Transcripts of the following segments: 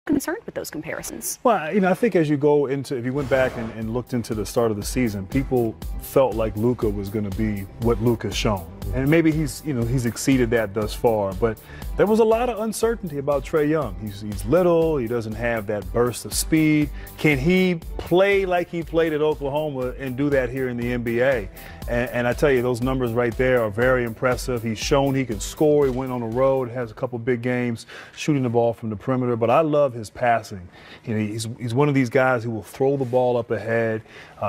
concerned with those comparisons. Well, I think as you go into, if you went back and looked into the start of the season, people felt like Luka was going to be what Luka's shown. And maybe he's exceeded that thus far. But there was a lot of uncertainty about Trae Young. He's little. He doesn't have that burst of speed. Can he play like he played at Oklahoma and do that here in the NBA? And I tell you, those numbers right there are very impressive. He's shown he can score. He went on the road, has a couple big games shooting the ball from the perimeter. But I love his passing. He's one of these guys who will throw the ball up ahead.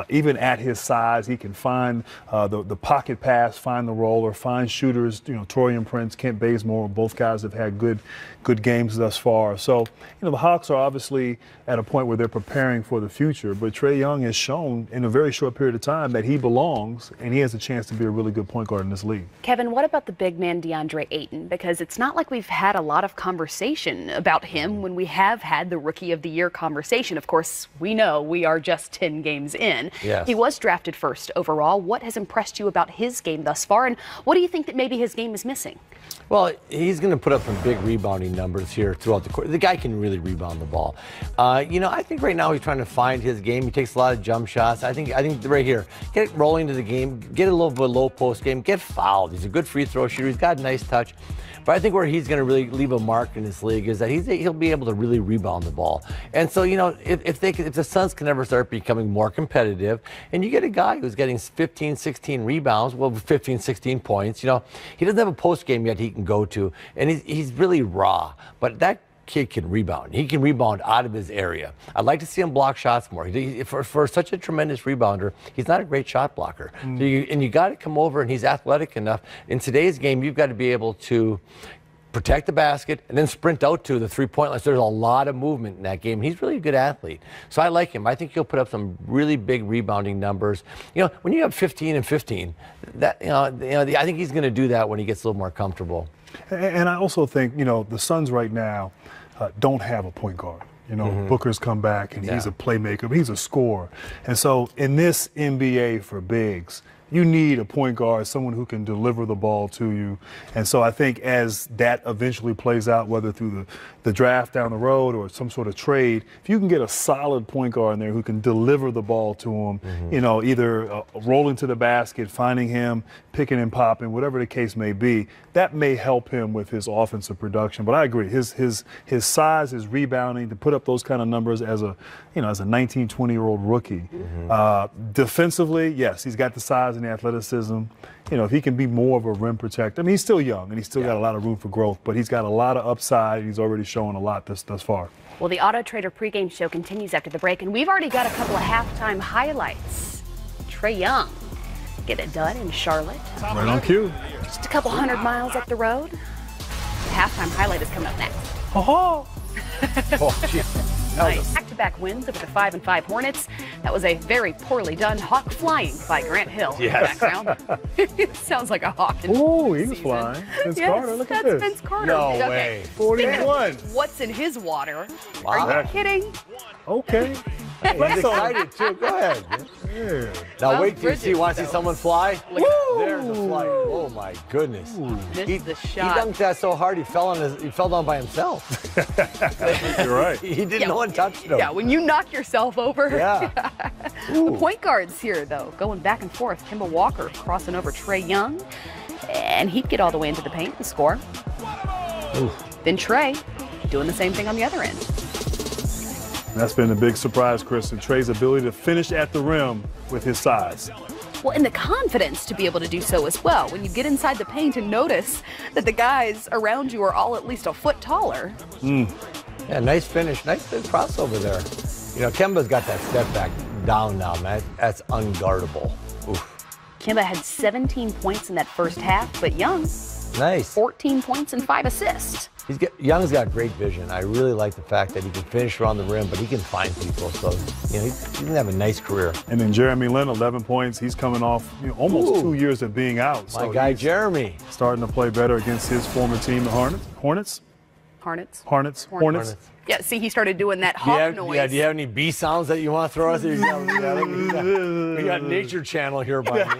Even at his size, he can find the pocket pass, find the roller, find shooters. Taurean Prince, Kent Bazemore, both guys have had good games thus far. So, the Hawks are obviously at a point where they're preparing for the future. But Trae Young has shown in a very short period of time that he belongs and he has a chance to be a really good point guard in this league. Kevin, what about the big man DeAndre Ayton? Because it's not like we've had a lot of conversation about him when we have had the Rookie of the Year conversation. Of course, we know we are just 10 games in. Yes. He was drafted first overall. What has impressed you about his game thus far, and what do you think that maybe his game is missing? Well, he's going to put up some big rebounding numbers here throughout the court. The guy can really rebound the ball. I think right now he's trying to find his game. He takes a lot of jump shots. I think right here, get it rolling to the game, get a little bit of low post game, get fouled. He's a good free throw shooter. He's got a nice touch. But I think where he's going to really leave a mark in this league is that he'll be able to really rebound the ball. And so, if the Suns can ever start becoming more competitive, and you get a guy who's getting 15, 16 rebounds, 15, 16 points, he doesn't have a post game yet he can go to, and he's really raw. But that kid can rebound. He can rebound out of his area. I'd like to see him block shots more. For such a tremendous rebounder, he's not a great shot blocker. So you got to come over, and he's athletic enough. In today's game, you've got to be able to protect the basket and then sprint out to the three-point line. So there's a lot of movement in that game. He's really a good athlete. So I like him. I think he'll put up some really big rebounding numbers. When you have 15 and 15, I think he's going to do that when he gets a little more comfortable. And I also think, the Suns right now don't have a point guard. Booker's come back and he's a playmaker, but he's a scorer. And so in this NBA for bigs, you need a point guard, someone who can deliver the ball to you. And so I think as that eventually plays out, whether through the draft down the road or some sort of trade, if you can get a solid point guard in there who can deliver the ball to him, either rolling to the basket, finding him, picking and popping, whatever the case may be, that may help him with his offensive production. But I agree, his size, his rebounding, to put up those kind of numbers as a 19, 20-year-old rookie. Defensively, yes, he's got the size and the athleticism. If he can be more of a rim protector. I mean, he's still young and he's still got a lot of room for growth, but he's got a lot of upside. He's already shown a lot thus far. Well, the Auto Trader pregame show continues after the break, and we've already got a couple of halftime highlights. Trae Young get it done in Charlotte. Right on cue. Just a couple 100 miles up the road. The halftime highlight is coming up next. Oh, Nice. Back-to-back wins over the 5-5 Hornets. That was a very poorly done hawk flying by Grant Hill. Yes. Background. It sounds like a hawk. Oh, he was flying. Vince Carter, look at this. Vince Carter. No way. 41. What's in his water? Wow. Are you kidding? Okay. He's excited too. Go ahead. Yeah. Now wait till you want to see though. someone fly. There's a flight. Oh my goodness. Missed the He shot. dunked that so hard he fell down by himself. You're right. He didn't know one touched him. Yeah, when you knock yourself over. Yeah. The point guards here, though, going back and forth. Kemba Walker crossing over Trae Young, and he'd get all the way into the paint and score. Then Trae doing the same thing on the other end. That's been a big surprise, Chris, and Trae's ability to finish at the rim with his size. Well, and the confidence to be able to do so as well. When you get inside the paint and notice that the guys around you are all at least a foot taller. Yeah, nice finish. Nice big crossover there. Kemba's got that step back down now, man. That's unguardable. Oof. Kemba had 17 points in that first half, but Young, Nice. 14 points and 5 assists. Young's got great vision. I really like the fact that he can finish around the rim, but he can find people. So, he's going to have a nice career. And then Jeremy Lin, 11 points. He's coming off almost 2 years of being out. My guy, Jeremy. Starting to play better against his former team, the Hornets. Hornets. Hornets. Yeah, see, he started doing that Do you hawk have, noise. yeah, do you have any bee sounds that you want to throw us? We got Nature Channel here by me.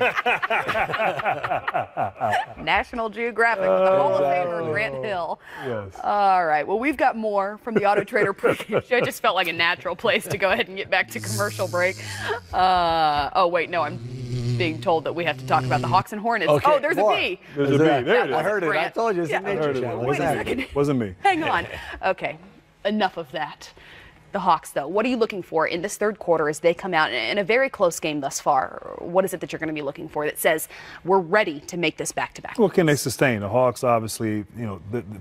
National Geographic with the Hall of Famer Grant Hill. Yes. All right. Well, we've got more from the Auto Trader pregame show. It just felt like a natural place to go ahead and get back to commercial break. Oh, wait, no, I'm being told that we have to talk about the Hawks and Hornets. Okay, Oh, there's more. a bee. There's a bee. There it is. I heard it. I Grant. told you. It's Yeah. a Nature Channel. Wait a Exactly. second. Wasn't me. Hang on. Okay, enough of that. The Hawks, though, what are you looking for in this third quarter as they come out in a very close game thus far? What is it that you're going to be looking for that says we're ready to make this back-to-back? Well, can they sustain? The Hawks, obviously,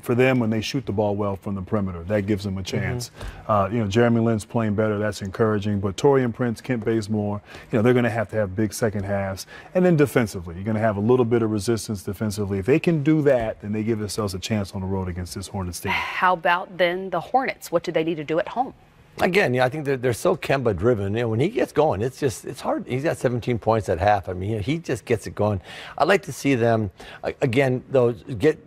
for them, when they shoot the ball well from the perimeter, that gives them a chance. Jeremy Lin's playing better. That's encouraging. But Taurean Prince, Kent Bazemore, they're going to have big second halves. And then defensively, you're going to have a little bit of resistance defensively. If they can do that, then they give themselves a chance on the road against this Hornets team. How about then the Hornets? What do they need to do at home? Again, I think they're so Kemba driven. When he gets going, it's hard. He's got 17 points at half. I mean, he just gets it going. I'd like to see them again, though, get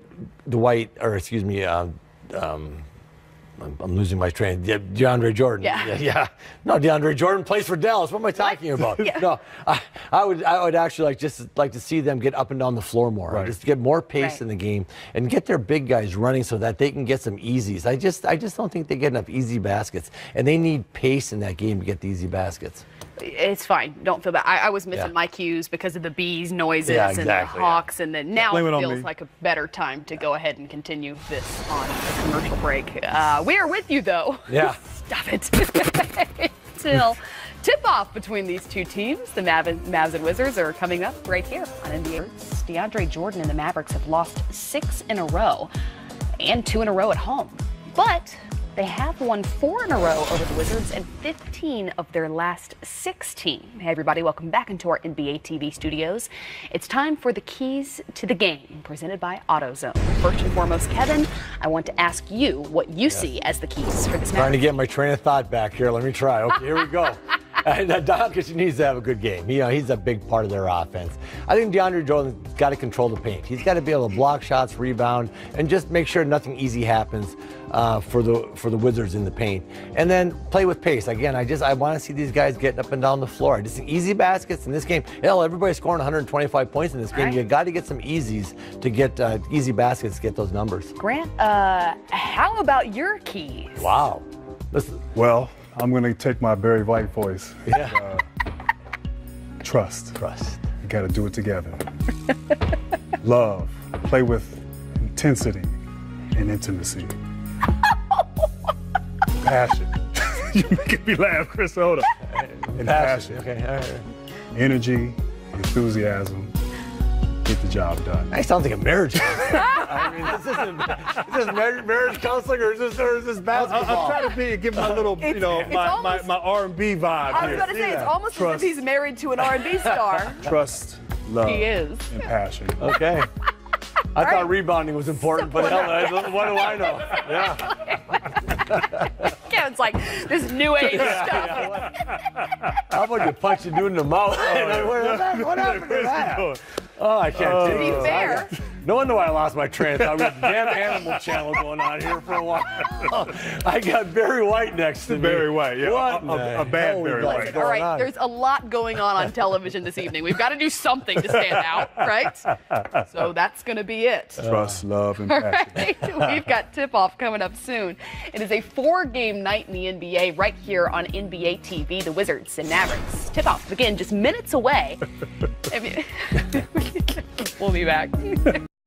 Dwight, or excuse me, I'm losing my train. DeAndre Jordan. Yeah. No, DeAndre Jordan plays for Dallas. What am I talking about? Yeah. No, I would actually like to see them get up and down the floor more. Right. Just get more pace Right. in the game and get their big guys running so that they can get some easies. I just don't think they get enough easy baskets, and they need pace in that game to get the easy baskets. It's fine. Don't feel bad. I was missing Yeah. my cues because of the bees noises Yeah, and the exactly, Hawks, and then now Blame it it on feels me. like a better time to go ahead and continue this on a commercial break. We are with you, though. Yeah. Stop it. Till tip-off between these two teams, the Mavs and Wizards, are coming up right here on NBA. DeAndre Jordan and the Mavericks have lost 6 in a row and 2 in a row at home. But they have won 4 in a row over the Wizards and 15 of their last 16. Hey, everybody, welcome back into our NBA TV studios. It's time for the Keys to the Game, presented by AutoZone. First and foremost, Kevin, I want to ask you what you see as the keys for this match. Trying to get my train of thought back here. Let me try. Okay, here we go. Doncic needs to have a good game. He's a big part of their offense. I think DeAndre Jordan's got to control the paint. He's got to be able to block shots, rebound, and just make sure nothing easy happens for the Wizards in the paint. And then play with pace. Again, I want to see these guys getting up and down the floor. I just think easy baskets in this game. Hell, everybody's scoring 125 points in this game. Right. You got to get some easies to get easy baskets to get those numbers. Grant, how about your keys? Wow. Listen. Well, I'm going to take my Barry White voice. Yeah. Trust. Trust. You got to do it together. Love. Play with intensity and intimacy. Passion. You're making me laugh, Chris. Hold up. And passion. Okay. All right. Energy, enthusiasm. Get the job done. That sounds like a marriage. I mean, is this marriage counseling or is this basketball? I'm trying to give my little, It's almost- my R&B vibe I was here. going to say, it's almost as if Trust. he's married to an R&B star. Trust, love, He is. and passion. Okay. I right. thought rebounding was important, but hell, what do I know? Yeah. Kevin's like, this new age stuff. How about you punch a dude in the mouth? What happened to that? Oh, I can't To take be this. fair, No wonder why I lost my train of thought. We had the damn Animal Channel going on here for a while. I got Barry White next to me. Barry White, yeah. What A bad hell we Barry got White. going all right, on? there's a lot going on television this evening. We've got to do something to stand out, right? So that's going to be it. Trust, love, and All passion. right, we've got tip-off coming up soon. It is a 4-game night in the NBA right here on NBA TV. The Wizards and Mavericks. Tip-off begin just minutes away. We'll be back.